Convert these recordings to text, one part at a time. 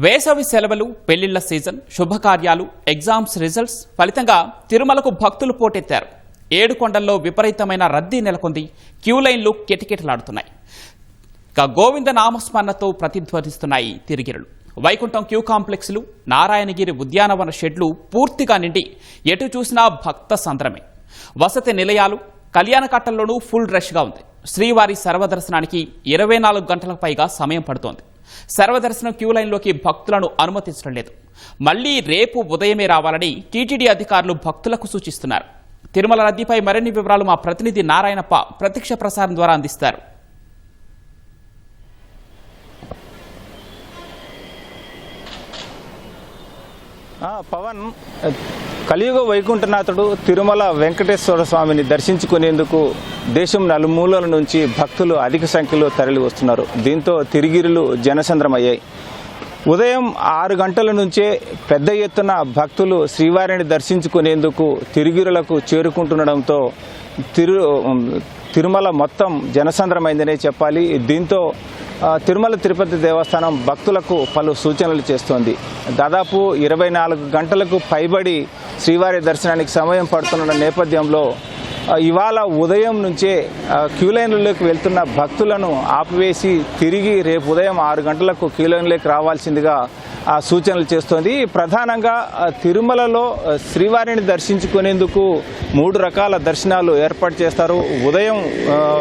వేసవి సెలవులు, పెళ్లిళ్ల సీజన్, శుభకార్యాలు, ఎగ్జామ్స్ రిజల్ట్స్ ఫలితంగా తిరుమలకు భక్తులు పోటెత్తారు. 7 కొండల్లో విపరీతమైన రద్దీ నెలకొంది. క్యూ లైన్లు కిటకిటలాడుతున్నాయి. గోవింద నామస్మరణతో ప్రతిధ్వనిస్తున్నాయి తిరిగిరులు. వైకుంఠం క్యూ కాంప్లెక్స్లు, నారాయణగిరి ఉద్యానవన షెడ్లు పూర్తిగా నిండి ఎటు చూసినా భక్త సంద్రమే. వసతి నిలయాలు, కళ్యాణకట్టల్లోనూ ఫుల్ రష్గా ఉంది. శ్రీవారి సర్వదర్శనానికి 24 గంటలకు పైగా సమయం పడుతోంది. సర్వదర్శనం క్యూ లైన్లోకి భక్తులను అనుమతించడం లేదు. మళ్లీ రేపు ఉదయమే రావాలని టీటీడీ అధికారులు భక్తులకు సూచిస్తున్నారు. తిరుమల రద్దీపై మరిన్ని వివరాలు మా ప్రతినిధి నారాయణప్ప ప్రత్యక్ష ప్రసారం ద్వారా అందిస్తారు. పవన్, కలియుగ వైకుంఠనాథుడు తిరుమల వెంకటేశ్వర స్వామిని దర్శించుకునేందుకు దేశం నలుమూలల నుంచి భక్తులు అధిక సంఖ్యలో తరలి వస్తున్నారు. దీంతో తిరిగిరులు జనసంద్రమయ్యాయి. ఉదయం 6 గంటల నుంచే పెద్ద ఎత్తున భక్తులు శ్రీవారిని దర్శించుకునేందుకు తిరిగిరులకు చేరుకుంటుండడంతో తిరుమల మొత్తం జనసంద్రమైందనే చెప్పాలి. దీంతో తిరుమల తిరుపతి దేవస్థానం భక్తులకు పలు సూచనలు చేస్తోంది. దాదాపు 24 గంటలకు పైబడి శ్రీవారి దర్శనానికి సమయం పడుతున్న నేపథ్యంలో ఇవాళ ఉదయం నుంచే క్యూ లైన్లలోకి వెళ్తున్న భక్తులను ఆపివేసి తిరిగి రేపు ఉదయం 6 గంటలకు క్యూ లైన్లోకి రావాల్సిందిగా సూచనలు చేస్తోంది. ప్రధానంగా తిరుమలలో శ్రీవారిని దర్శించుకునేందుకు 3 రకాల దర్శనాలు ఏర్పాటు చేస్తారు. ఉదయం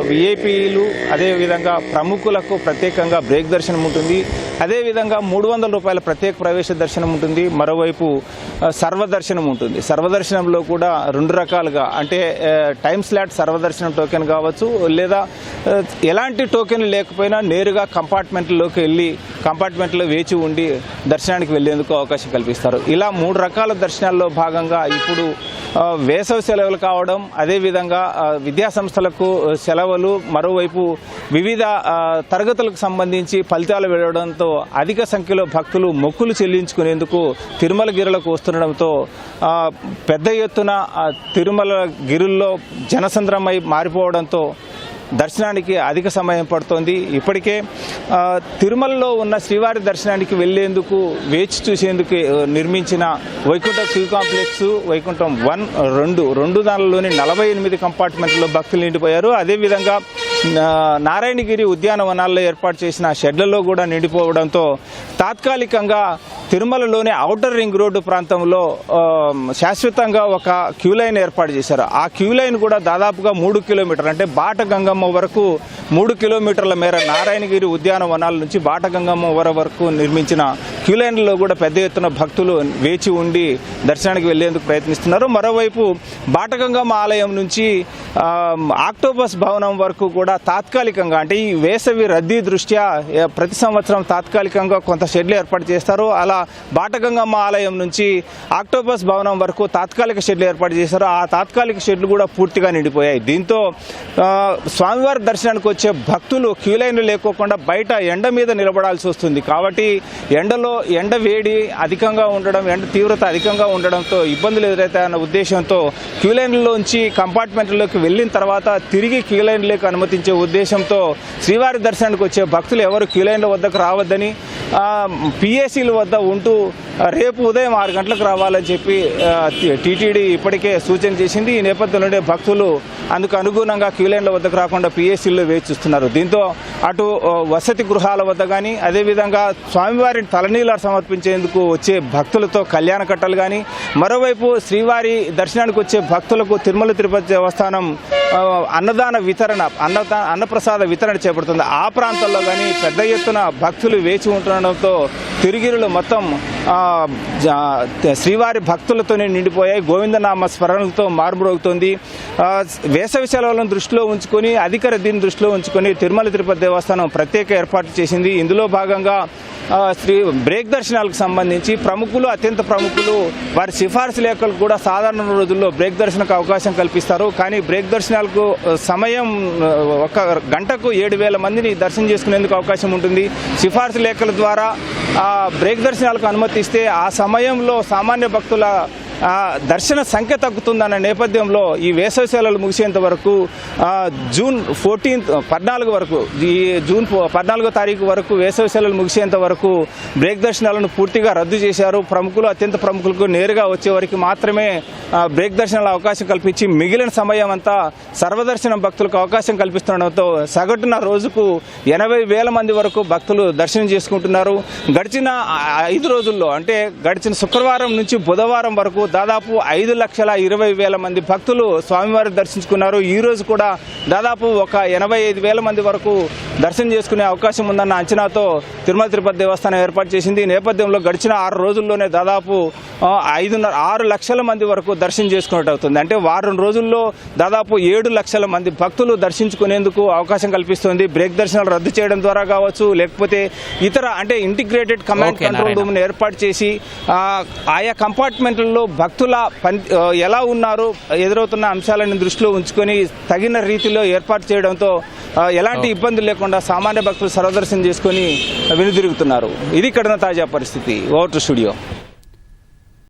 విఐపీలు, అదేవిధంగా ప్రముఖులకు ప్రత్యేకంగా బ్రేక్ దర్శనం ఉంటుంది. అదేవిధంగా 300 రూపాయల ప్రత్యేక ప్రవేశ దర్శనం ఉంటుంది. మరోవైపు సర్వదర్శనం ఉంటుంది. సర్వదర్శనంలో కూడా 2 రకాలుగా, అంటే టైం స్లాట్ సర్వదర్శనం టోకెన్ కావచ్చు, లేదా ఎలాంటి టోకెన్ లేకపోయినా నేరుగా కంపార్ట్మెంట్లోకి వెళ్ళి కంపార్ట్మెంట్లో వేచి ఉండి దర్శనానికి వెళ్లేందుకు అవకాశం కల్పిస్తారు. ఇలా 3 రకాల దర్శనాల్లో భాగంగా ఇప్పుడు వేసవి సెలవులు కావడం, అదేవిధంగా విద్యాసంస్థలకు సెలవులు, మరోవైపు వివిధ తరగతులకు సంబంధించి ఫలితాలు వెళ్లడంతో అధిక సంఖ్యలో భక్తులు మొక్కులు చెల్లించుకునేందుకు తిరుమల గిరులకు వస్తుండడంతో పెద్ద ఎత్తున తిరుమల గిరుల్లో జనసంద్రమై మారిపోవడంతో దర్శనానికి అధిక సమయం పడుతోంది. ఇప్పటికే తిరుమలలో ఉన్న శ్రీవారి దర్శనానికి వెళ్లేందుకు వేచి చూసేందుకు నిర్మించిన వైకుంఠం క్యూ కాంప్లెక్స్, వైకుంఠం 1, 2 దానిలోని 48 కంపార్ట్మెంట్లో భక్తులు నిండిపోయారు. అదేవిధంగా నారాయణగిరి ఉద్యానవనాల్లో ఏర్పాటు చేసిన షెడ్లలో కూడా నిండిపోవడంతో తాత్కాలికంగా తిరుమలలోని ఔటర్ రింగ్ రోడ్డు ప్రాంతంలో శాశ్వతంగా ఒక క్యూ లైన్ ఏర్పాటు చేశారు. ఆ క్యూ లైన్ కూడా దాదాపుగా 3 కిలోమీటర్లు, అంటే బాటగంగమ్మ వరకు 3 కిలోమీటర్ల మేర నారాయణగిరి ఉద్యానవనాల నుంచి బాటగంగమ్మ వరకు నిర్మించిన క్యూ లైన్లలో కూడా పెద్ద ఎత్తున భక్తులు వేచి ఉండి దర్శనానికి వెళ్లేందుకు ప్రయత్నిస్తున్నారు. మరోవైపు బాటగంగమ్మ ఆలయం నుంచి ఆక్టోపస్ భవనం వరకు కూడా తాత్కాలికంగా, అంటే ఈ వేసవి రద్దీ దృష్ట్యా ప్రతి సంవత్సరం తాత్కాలికంగా కొంత షెడ్లు ఏర్పాటు చేస్తారు. అలా బాటగంగమ్మ ఆలయం నుంచి ఆక్టోపస్ భవనం వరకు తాత్కాలిక షెడ్లు ఏర్పాటు చేశారు. ఆ తాత్కాలిక షెడ్లు కూడా పూర్తిగా నిండిపోయాయి. దీంతో స్వామివారి దర్శనానికి వచ్చే భక్తులు క్యూ లైన్లు లేకోకుండా బయట ఎండ మీద నిలబడాల్సి వస్తుంది. కాబట్టి ఎండ వేడి అధికంగా ఉండడం, ఎండ తీవ్రత అధికంగా ఉండడంతో ఇబ్బందులు ఎదురవుతాయన్న ఉద్దేశంతో క్యూ లైన్లలోంచి కంపార్ట్మెంట్లోకి వెళ్ళిన తర్వాత తిరిగి క్యూ లైన్లోకి అనుమతించే ఉద్దేశంతో శ్రీవారి దర్శనానికి వచ్చే భక్తులు ఎవరు క్యూ లైన్ల వద్దకు రావద్దని పిఏసీల వద్ద ఉంటూ రేపు ఉదయం 6 గంటలకు రావాలని చెప్పి టీటీడీ ఇప్పటికే సూచన చేసింది. ఈ నేపథ్యంలోనే భక్తులు అందుకు అనుగుణంగా క్యూ లైన్ల వద్దకు రాకుండా పిఏసీల్లో వేచి చూస్తున్నారు. దీంతో అటు వసతి గృహాల వద్ద కానీ, అదేవిధంగా స్వామివారిని తలనీలాలు సమర్పించేందుకు వచ్చే భక్తులతో కళ్యాణ కట్టలు కానీ, మరోవైపు శ్రీవారి దర్శనానికి వచ్చే భక్తులకు తిరుమల తిరుపతి దేవస్థానం అన్నప్రసాద వితరణ చేపడుతుంది. ఆ ప్రాంతాల్లో కానీ పెద్ద ఎత్తున భక్తులు వేచి ఉంటుండడంతో తిరిగిరులు మొత్తం శ్రీవారి భక్తులతోనే నిండిపోయాయి. గోవిందనామ స్మరణలతో మారుమ్రోగుతోంది. వేసవి సెలవులను దృష్టిలో ఉంచుకొని, అధిక రద్దీని దృష్టిలో ఉంచుకొని తిరుమల తిరుపతి దేవస్థానం ప్రత్యేక ఏర్పాట్లు చేసింది. ఇందులో భాగంగా బ్రేక్ దర్శనాలకు సంబంధించి ప్రముఖులు, అత్యంత ప్రముఖులు, వారి సిఫార్సు లేఖలు కూడా సాధారణ రోజుల్లో బ్రేక్ దర్శనకు అవకాశం కల్పిస్తారు. కానీ బ్రేక్ దర్శనాలకు సమయం 1 గంటకు 7,000 మందిని దర్శనం చేసుకునేందుకు అవకాశం ఉంటుంది. సిఫార్సు లేఖల ద్వారా బ్రేక్ దర్శనాలకు అనుమతిస్తే ఆ సమయంలో సామాన్య భక్తుల దర్శన సంఖ్య తగ్గుతుందన్న నేపథ్యంలో ఈ వేసవి సెలవులు ముగిసేంత వరకు జూన్ 14 వరకు ఈ జూన్ 14వ తారీఖు వరకు వేసవి సెలవులు ముగిసేంత వరకు బ్రేక్ దర్శనాలను పూర్తిగా రద్దు చేశారు. ప్రముఖులు అత్యంత ప్రముఖులకు నేరుగా వచ్చే వరకు మాత్రమే బ్రేక్ దర్శనాల అవకాశం కల్పించి మిగిలిన సమయం అంతా సర్వదర్శనం భక్తులకు అవకాశం కల్పిస్తుండడంతో సగటున రోజుకు 80,000 మంది వరకు భక్తులు దర్శనం చేసుకుంటున్నారు. గడిచిన 5 రోజుల్లో అంటే గడిచిన శుక్రవారం నుంచి బుధవారం వరకు దాదాపు 5,20,000 మంది భక్తులు స్వామివారిని దర్శించుకున్నారు. ఈ రోజు కూడా దాదాపు ఒక 85,000 మంది వరకు దర్శనం చేసుకునే అవకాశం ఉందన్న అంచనాతో తిరుమల తిరుపతి దేవస్థానం ఏర్పాటు చేసింది. ఈ నేపథ్యంలో గడిచిన 6 రోజుల్లోనే దాదాపు 6 లక్షల మంది వరకు దర్శనం చేసుకున్నట్టు అవుతుంది. అంటే వారం రోజుల్లో దాదాపు 7 లక్షల మంది భక్తులు దర్శించుకునేందుకు అవకాశం కల్పిస్తుంది. బ్రేక్ దర్శనాలు రద్దు చేయడం ద్వారా కావచ్చు, లేకపోతే ఇతర అంటే ఇంటిగ్రేటెడ్ కమాండ్ కంట్రోల్ రూమ్ను ఏర్పాటు చేసి ఆయా కంపార్ట్మెంట్లలో భక్తుల ఎలా ఉన్నారు, ఎదురవుతున్న అంశాలను దృష్టిలో ఉంచుకొని తగిన రీతిలో ఏర్పాటు చేయడంతో ఎలాంటి ఇబ్బందులు లేకుండా సామాన్య భక్తులు సర్వదర్శనం చేసుకొని వెనుదిరుగుతున్నారు. ఇది ఇక్కడ తాజా పరిస్థితి. Over to studio.